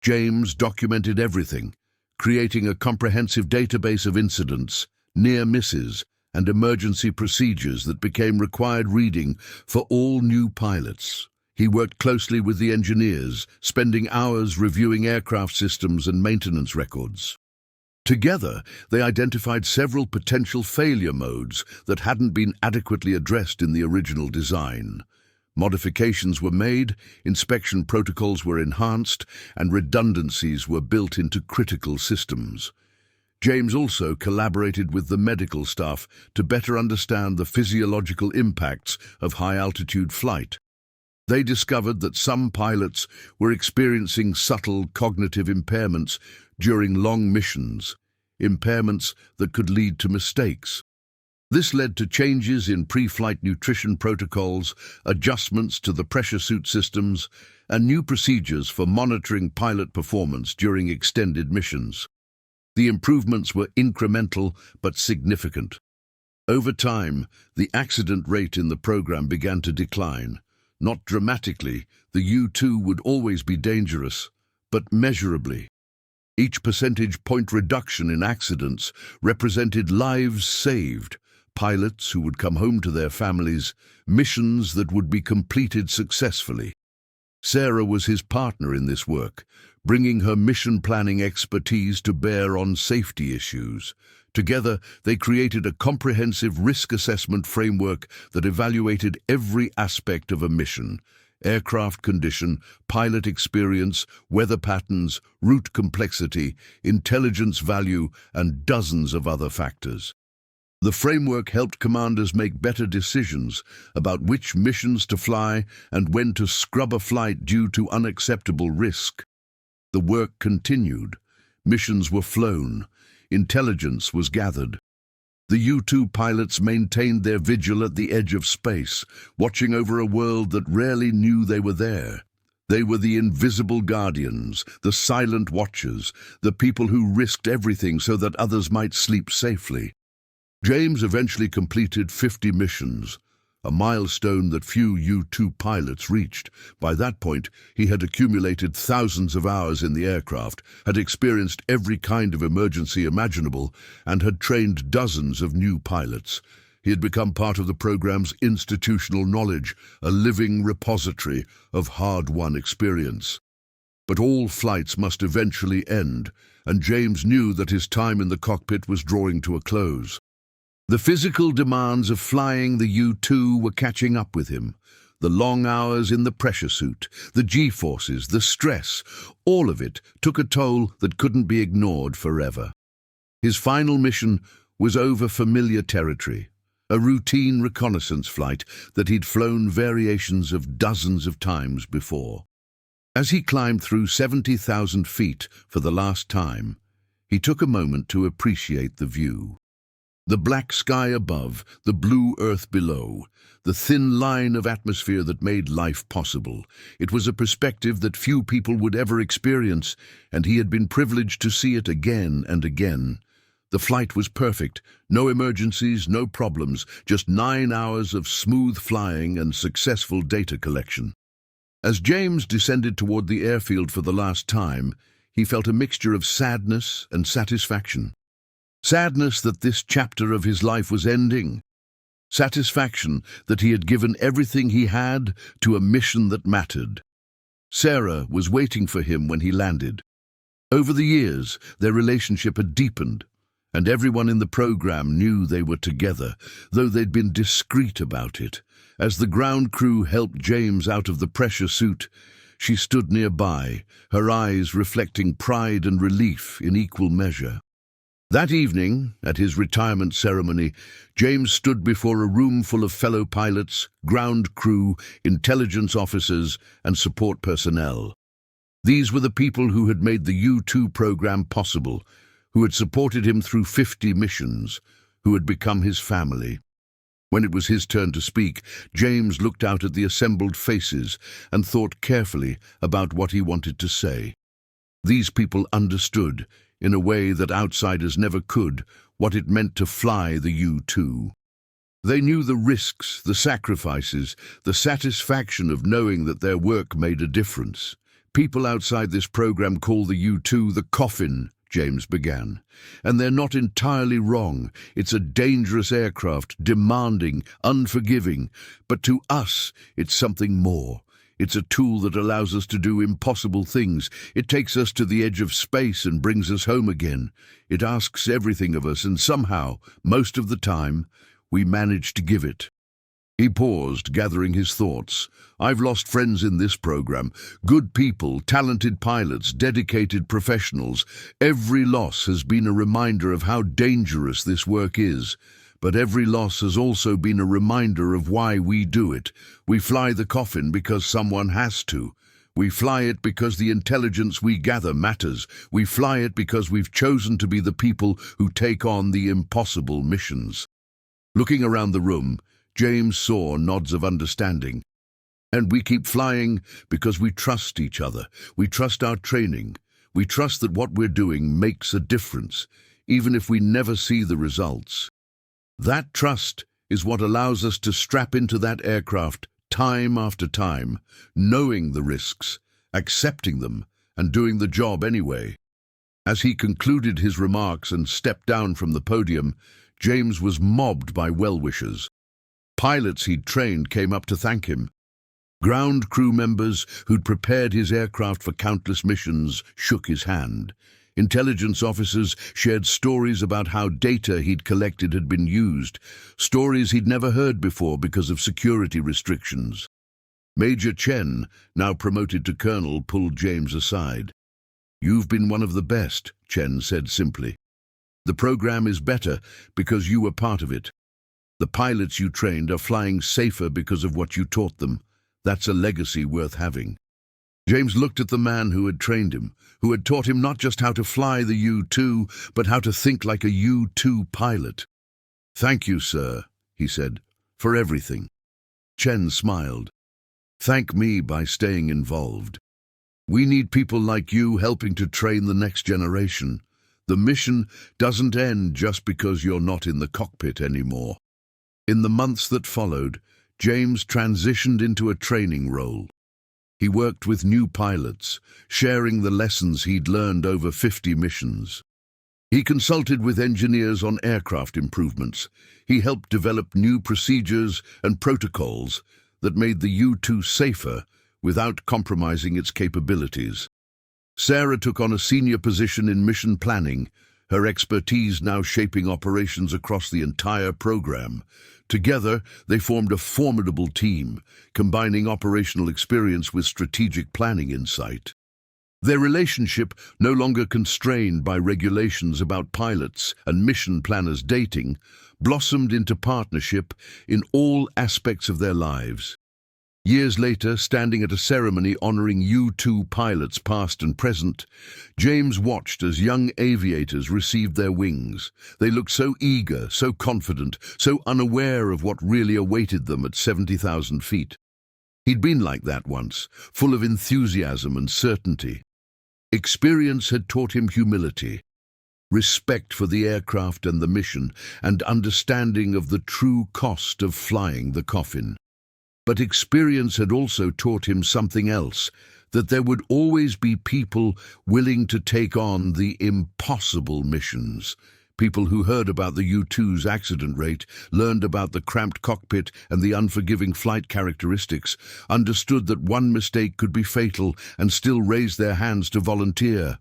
James documented everything, creating a comprehensive database of incidents, near misses, and emergency procedures that became required reading for all new pilots. He worked closely with the engineers, spending hours reviewing aircraft systems and maintenance records. Together, they identified several potential failure modes that hadn't been adequately addressed in the original design. Modifications were made, inspection protocols were enhanced, and redundancies were built into critical systems. James also collaborated with the medical staff to better understand the physiological impacts of high-altitude flight. They discovered that some pilots were experiencing subtle cognitive impairments during long missions, impairments that could lead to mistakes. This led to changes in pre-flight nutrition protocols, adjustments to the pressure suit systems, and new procedures for monitoring pilot performance during extended missions. The improvements were incremental but significant. Over time, the accident rate in the program began to decline. Not dramatically, the U-2 would always be dangerous, but measurably. Each percentage point reduction in accidents represented lives saved, pilots who would come home to their families, missions that would be completed successfully. Sarah was his partner in this work, bringing her mission planning expertise to bear on safety issues. Together, they created a comprehensive risk assessment framework that evaluated every aspect of a mission: aircraft condition, pilot experience, weather patterns, route complexity, intelligence value, and dozens of other factors. The framework helped commanders make better decisions about which missions to fly and when to scrub a flight due to unacceptable risk. The work continued. Missions were flown. Intelligence was gathered. The U-2 pilots maintained their vigil at the edge of space, watching over a world that rarely knew they were there. They were the invisible guardians, the silent watchers, the people who risked everything so that others might sleep safely. James eventually completed 50 missions, a milestone that few U-2 pilots reached. By that point, he had accumulated thousands of hours in the aircraft, had experienced every kind of emergency imaginable, and had trained dozens of new pilots. He had become part of the program's institutional knowledge, a living repository of hard-won experience. But all flights must eventually end, and James knew that his time in the cockpit was drawing to a close. The physical demands of flying the U-2 were catching up with him. The long hours in the pressure suit, the G-forces, the stress, all of it took a toll that couldn't be ignored forever. His final mission was over familiar territory, a routine reconnaissance flight that he'd flown variations of dozens of times before. As he climbed through 70,000 feet for the last time, he took a moment to appreciate the view. The black sky above, the blue earth below, the thin line of atmosphere that made life possible. It was a perspective that few people would ever experience, and he had been privileged to see it again and again. The flight was perfect, no emergencies, no problems, just 9 hours of smooth flying and successful data collection. As James descended toward the airfield for the last time, he felt a mixture of sadness and satisfaction. Sadness that this chapter of his life was ending. Satisfaction that he had given everything he had to a mission that mattered. Sarah was waiting for him when he landed. Over the years, their relationship had deepened, and everyone in the program knew they were together, though they'd been discreet about it. As the ground crew helped James out of the pressure suit, she stood nearby, her eyes reflecting pride and relief in equal measure. That evening, at his retirement ceremony, James stood before a room full of fellow pilots, ground crew, intelligence officers, and support personnel. These were the people who had made the U-2 program possible, who had supported him through 50 missions, who had become his family. When it was his turn to speak, James looked out at the assembled faces and thought carefully about what he wanted to say. These people understood, in a way that outsiders never could, what it meant to fly the U-2. They knew the risks, the sacrifices, the satisfaction of knowing that their work made a difference. People outside this program call the U-2 the Coffin, James began. And they're not entirely wrong. It's a dangerous aircraft, demanding, unforgiving. But to us, it's something more. It's a tool that allows us to do impossible things. It takes us to the edge of space and brings us home again. It asks everything of us, and somehow, most of the time, we manage to give it. He paused, gathering his thoughts. I've lost friends in this program. Good people, talented pilots, dedicated professionals. Every loss has been a reminder of how dangerous this work is. But every loss has also been a reminder of why we do it. We fly the Coffin because someone has to. We fly it because the intelligence we gather matters. We fly it because we've chosen to be the people who take on the impossible missions. Looking around the room, James saw nods of understanding. And we keep flying because we trust each other. We trust our training. We trust that what we're doing makes a difference, even if we never see the results. That trust is what allows us to strap into that aircraft time after time, knowing the risks, accepting them, and doing the job anyway. As he concluded his remarks and stepped down from the podium, James was mobbed by well-wishers. Pilots he'd trained came up to thank him. Ground crew members who'd prepared his aircraft for countless missions shook his hand. Intelligence officers shared stories about how data he'd collected had been used, stories he'd never heard before because of security restrictions. Major Chen, now promoted to colonel, pulled James aside. "You've been one of the best," Chen said simply. "The program is better because you were part of it. The pilots you trained are flying safer because of what you taught them. That's a legacy worth having." James looked at the man who had trained him, who had taught him not just how to fly the U-2, but how to think like a U-2 pilot. "Thank you, sir," he said, "for everything." Chen smiled. "Thank me by staying involved. We need people like you helping to train the next generation. The mission doesn't end just because you're not in the cockpit anymore." In the months that followed, James transitioned into a training role. He worked with new pilots, sharing the lessons he'd learned over 50 missions. He consulted with engineers on aircraft improvements. He helped develop new procedures and protocols that made the U-2 safer without compromising its capabilities. Sarah took on a senior position in mission planning, her expertise now shaping operations across the entire program. Together, they formed a formidable team, combining operational experience with strategic planning insight. Their relationship, no longer constrained by regulations about pilots and mission planners dating, blossomed into partnership in all aspects of their lives. Years later, standing at a ceremony honoring U-2 pilots past and present, James watched as young aviators received their wings. They looked so eager, so confident, so unaware of what really awaited them at 70,000 feet. He'd been like that once, full of enthusiasm and certainty. Experience had taught him humility, respect for the aircraft and the mission, and understanding of the true cost of flying the Coffin. But experience had also taught him something else, that there would always be people willing to take on the impossible missions. People who heard about the U-2's accident rate, learned about the cramped cockpit and the unforgiving flight characteristics, understood that one mistake could be fatal and still raised their hands to volunteer.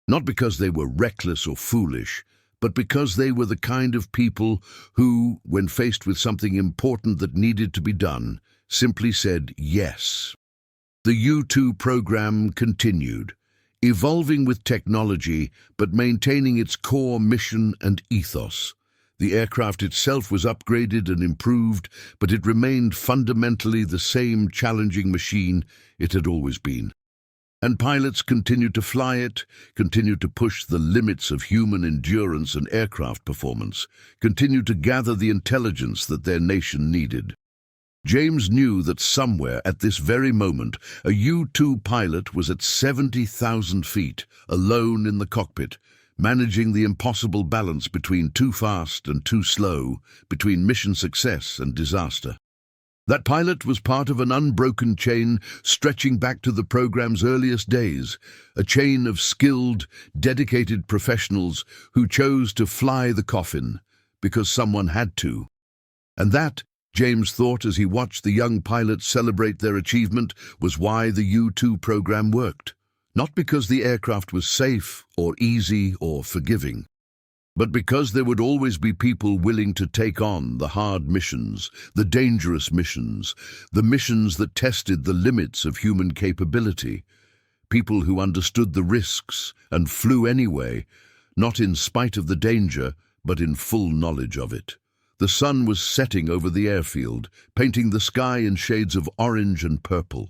Not because they were reckless or foolish, but because they were the kind of people who, when faced with something important that needed to be done, simply said yes. The U-2 program continued, evolving with technology but maintaining its core mission and ethos. The aircraft itself was upgraded and improved, but it remained fundamentally the same challenging machine it had always been. And pilots continued to fly it, continued to push the limits of human endurance and aircraft performance, continued to gather the intelligence that their nation needed. James knew that somewhere at this very moment, a U-2 pilot was at 70,000 feet, alone in the cockpit, managing the impossible balance between too fast and too slow, between mission success and disaster. That pilot was part of an unbroken chain stretching back to the program's earliest days, a chain of skilled, dedicated professionals who chose to fly the Coffin because someone had to. And that, James thought as he watched the young pilots celebrate their achievement, was why the U-2 program worked. Not because the aircraft was safe or easy or forgiving, But because there would always be people willing to take on the hard missions, the dangerous missions, the missions that tested the limits of human capability, people who understood the risks and flew anyway, not in spite of the danger, but in full knowledge of it. The sun was setting over the airfield, painting the sky in shades of orange and purple.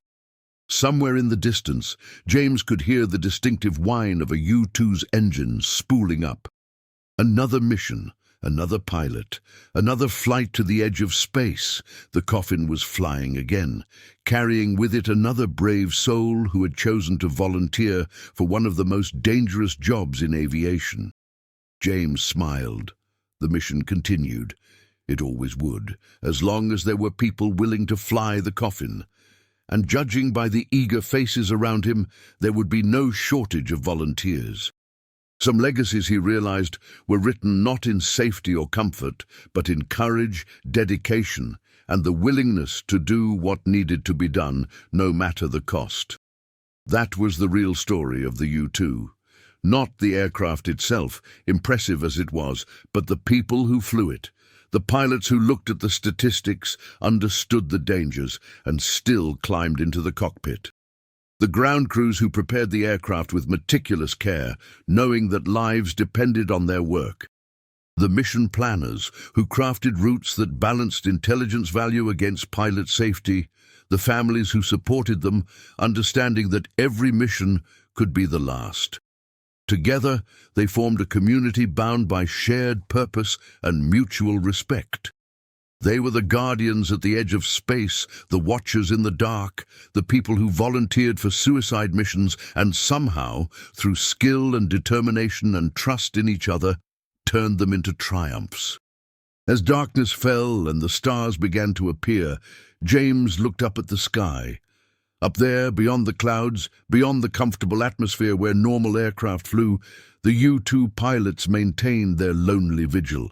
Somewhere in the distance, James could hear the distinctive whine of a U-2's engine spooling up. Another mission, another pilot, another flight to the edge of space. The Coffin was flying again, carrying with it another brave soul who had chosen to volunteer for one of the most dangerous jobs in aviation. James smiled. The mission continued. It always would, as long as there were people willing to fly the Coffin. And judging by the eager faces around him, there would be no shortage of volunteers. Some legacies, he realized, were written not in safety or comfort, but in courage, dedication, and the willingness to do what needed to be done, no matter the cost. That was the real story of the U-2. Not the aircraft itself, impressive as it was, but the people who flew it. The pilots who looked at the statistics, understood the dangers, and still climbed into the cockpit. The ground crews who prepared the aircraft with meticulous care, knowing that lives depended on their work. The mission planners who crafted routes that balanced intelligence value against pilot safety. The families who supported them, understanding that every mission could be the last. Together, they formed a community bound by shared purpose and mutual respect. They were the guardians at the edge of space, the watchers in the dark, the people who volunteered for suicide missions and somehow, through skill and determination and trust in each other, turned them into triumphs. As darkness fell and the stars began to appear, James looked up at the sky. Up there, beyond the clouds, beyond the comfortable atmosphere where normal aircraft flew, the U-2 pilots maintained their lonely vigil.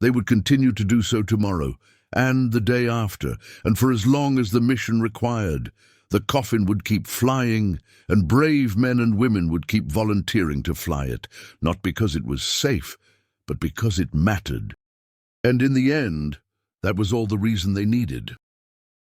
They would continue to do so tomorrow, and the day after, and for as long as the mission required. The Coffin would keep flying, and brave men and women would keep volunteering to fly it, not because it was safe, but because it mattered. And in the end, that was all the reason they needed.